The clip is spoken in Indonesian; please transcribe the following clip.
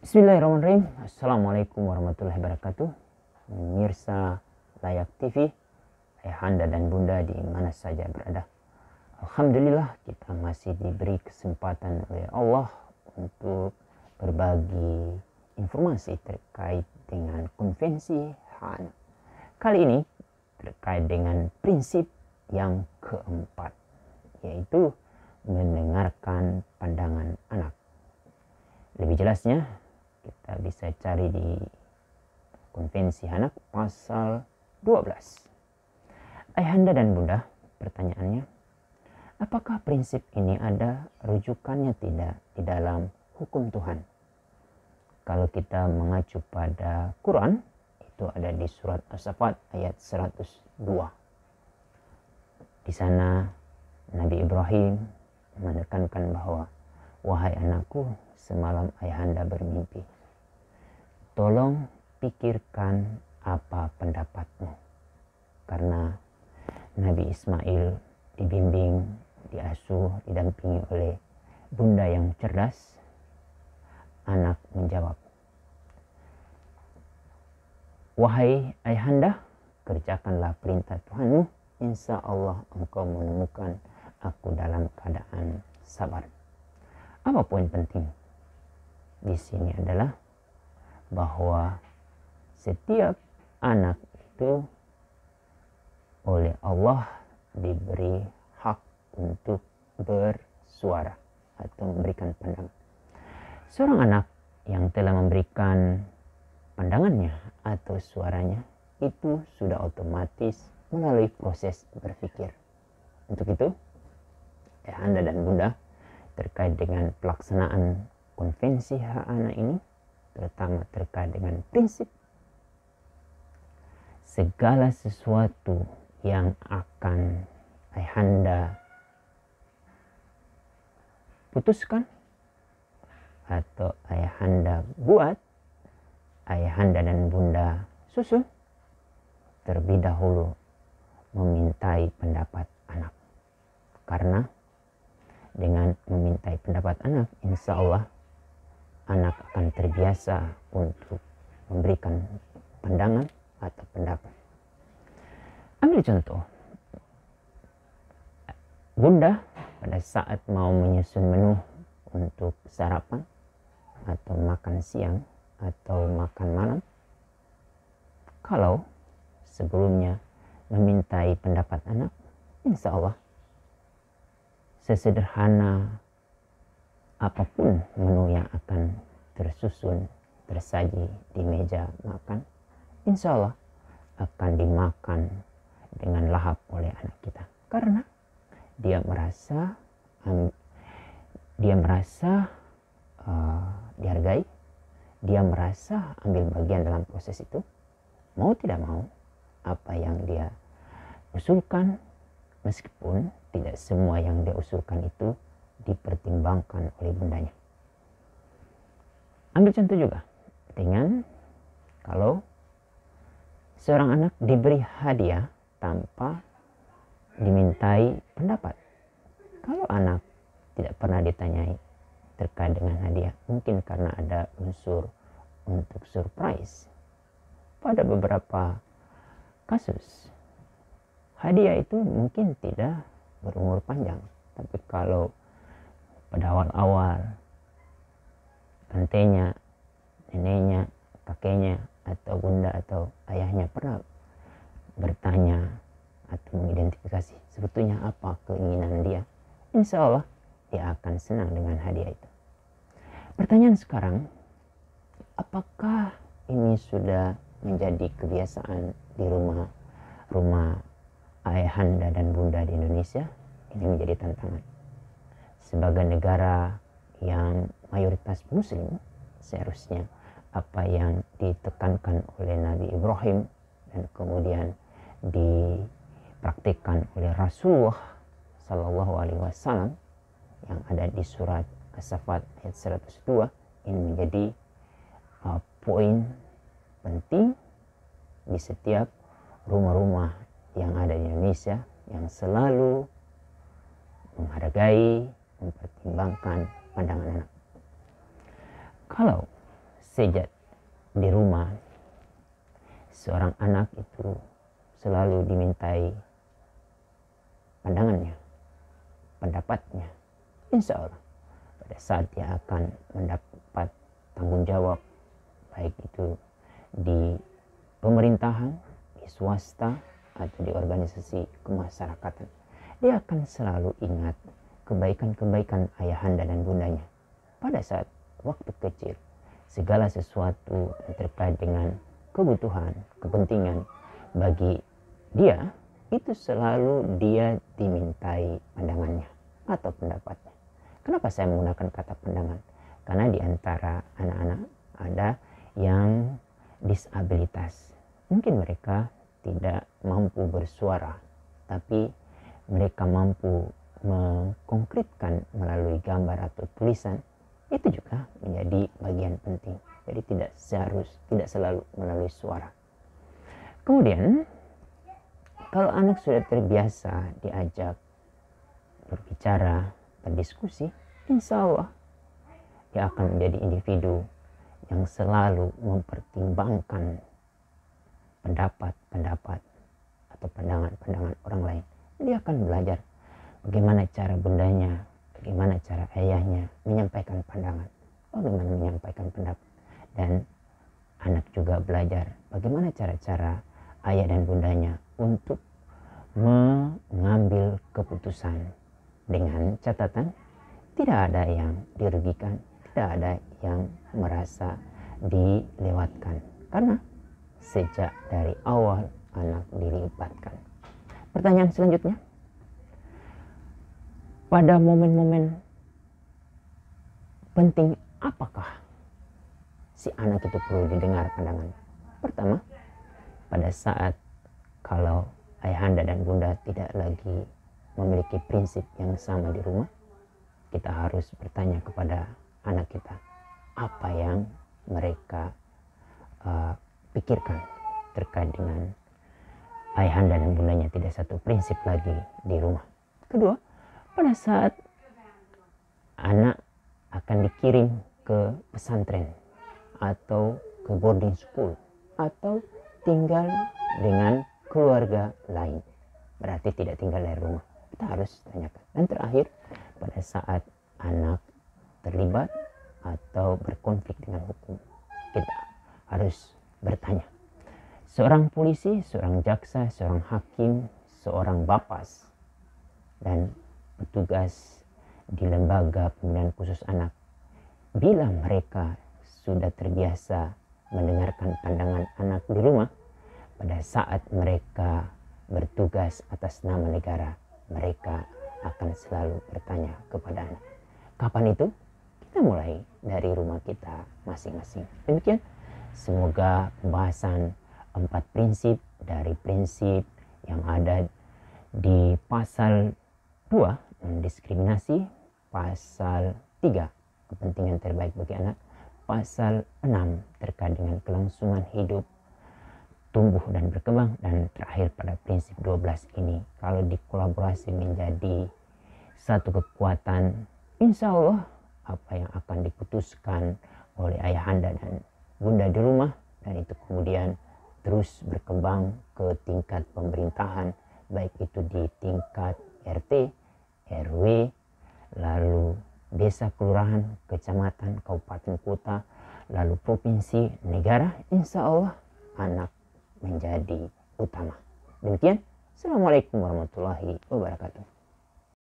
Bismillahirrahmanirrahim. Assalamualaikum warahmatullahi wabarakatuh. Pemirsa Layak TV, ayahanda dan bunda di mana saja berada. Alhamdulillah kita masih diberi kesempatan oleh Allah untuk berbagi informasi terkait dengan konvensi hak anak. Kali ini terkait dengan prinsip yang keempat, yaitu mendengarkan pandangan anak. Lebih jelasnya kita bisa cari di Konvensi Anak pasal 12. Ayahanda dan bunda, pertanyaannya, apakah prinsip ini ada rujukannya tidak di dalam hukum Tuhan? Kalau kita mengacu pada Quran, itu ada di surat As-Saffat ayat 102. Di sana Nabi Ibrahim menekankan bahwa, wahai anakku, semalam ayahanda bermimpi. Tolong pikirkan apa pendapatmu. Karena Nabi Ismail dibimbing, diasuh, didampingi oleh bunda yang cerdas. Anak menjawab, wahai ayahanda, kerjakanlah perintah Tuhanmu. Insya Allah engkau menemukan aku dalam keadaan sabar. Apa poin penting di sini adalah bahwa setiap anak itu oleh Allah diberi hak untuk bersuara atau memberikan pandangan. Seorang anak yang telah memberikan pandangannya atau suaranya itu sudah otomatis melalui proses berpikir. Untuk itu, ayahanda dan bunda, terkait dengan pelaksanaan konvensi hak anak ini, terutama terkait dengan prinsip segala sesuatu yang akan ayahanda putuskan atau ayahanda buat, ayahanda dan bunda susun, terlebih dahulu memintai pendapat anak. Karena dengan memintai pendapat anak, insya Allah anak akan terbiasa untuk memberikan pandangan atau pendapat. Ambil contoh, bunda pada saat mau menyusun menu untuk sarapan atau makan siang atau makan malam, kalau sebelumnya memintai pendapat anak, insya Allah sesederhana apapun menu yang akan tersusun, tersaji di meja makan, insya Allah akan dimakan dengan lahap oleh anak kita. Karena dia merasa dihargai, dia merasa ambil bagian dalam proses itu. Mau tidak mau, apa yang dia usulkan, meskipun tidak semua yang dia usulkan itu dipertimbangkan oleh bundanya. Ambil contoh juga dengan kalau seorang anak diberi hadiah tanpa dimintai pendapat. Kalau anak tidak pernah ditanyai terkait dengan hadiah, mungkin karena ada unsur untuk surprise. Pada beberapa kasus, hadiah itu mungkin tidak berumur panjang, tapi kalau pada awal-awal tantenya, neneknya, kakeknya, atau bunda atau ayahnya pernah bertanya atau mengidentifikasi sebetulnya apa keinginan dia, insya Allah dia akan senang dengan hadiah itu. Pertanyaan sekarang, apakah ini sudah menjadi kebiasaan di rumah ayahanda dan bunda di Indonesia? Ini menjadi tantangan. Sebagai negara yang mayoritas muslim, seharusnya apa yang ditekankan oleh Nabi Ibrahim dan kemudian dipraktikkan oleh Rasulullah Sallallahu Alaihi Wasallam yang ada di surat As-Saffat ayat 102 ini menjadi poin penting di setiap rumah-rumah yang ada di Indonesia yang selalu menghargai, mempertimbangkan pandangan anak. Kalau sejak di rumah seorang anak itu selalu dimintai pandangannya, pendapatnya, insya Allah pada saat dia akan mendapat tanggung jawab, baik itu di pemerintahan, di swasta, atau di organisasi kemasyarakatan, dia akan selalu ingat kebaikan-kebaikan ayahanda dan bundanya pada saat waktu kecil. Segala sesuatu yang terkait dengan kebutuhan, kepentingan bagi dia, itu selalu dia dimintai pandangannya atau pendapatnya. Kenapa saya menggunakan kata pandangan? Karena di antara anak-anak ada yang disabilitas. Mungkin mereka tidak mampu bersuara, tapi mereka mampu mengkonkretkan melalui gambar atau tulisan. Itu juga menjadi bagian penting. Jadi tidak selalu melalui suara. Kemudian kalau anak sudah terbiasa diajak berbicara, berdiskusi, insya Allah dia akan menjadi individu yang selalu mempertimbangkan pendapat-pendapat atau pandangan-pandangan orang lain. Dia akan belajar bagaimana cara bundanya, bagaimana cara ayahnya menyampaikan pandangan, bagaimana menyampaikan pendapat. Dan anak juga belajar bagaimana cara-cara ayah dan bundanya untuk mengambil keputusan dengan catatan tidak ada yang dirugikan, tidak ada yang merasa dilewatkan, karena sejak dari awal anak dilibatkan. Pertanyaan selanjutnya, pada momen-momen penting apakah si anak itu perlu didengar pandangan? Pertama, pada saat kalau ayahanda dan bunda tidak lagi memiliki prinsip yang sama di rumah, kita harus bertanya kepada anak kita apa yang mereka pikirkan terkait dengan ayahanda dan bundanya tidak satu prinsip lagi di rumah. Kedua, pada saat anak akan dikirim ke pesantren atau ke boarding school atau tinggal dengan keluarga lain, berarti tidak tinggal dari rumah, kita harus tanyakan. Dan terakhir, pada saat anak terlibat atau berkonflik dengan hukum, kita harus bertanya. Seorang polisi, seorang jaksa, seorang hakim, seorang bapas, dan petugas di lembaga pembinaan khusus anak, bila mereka sudah terbiasa mendengarkan pandangan anak di rumah, pada saat mereka bertugas atas nama negara, mereka akan selalu bertanya kepada anak. Kapan itu? Kita mulai dari rumah kita masing-masing. Demikian, semoga pembahasan 4 prinsip dari prinsip yang ada di pasal 2 non-diskriminasi, pasal 3 kepentingan terbaik bagi anak, pasal 6 terkait dengan kelangsungan hidup, tumbuh dan berkembang, dan terakhir pada prinsip 12 ini kalau dikolaborasi menjadi satu kekuatan, insya Allah apa yang akan diputuskan oleh ayahanda dan bunda di rumah, dan itu kemudian terus berkembang ke tingkat pemerintahan, baik itu di tingkat RT, RW, lalu desa, kelurahan, kecamatan, kabupaten, kota, lalu provinsi, negara, insya Allah anak menjadi utama. Demikian, Assalamualaikum warahmatullahi wabarakatuh.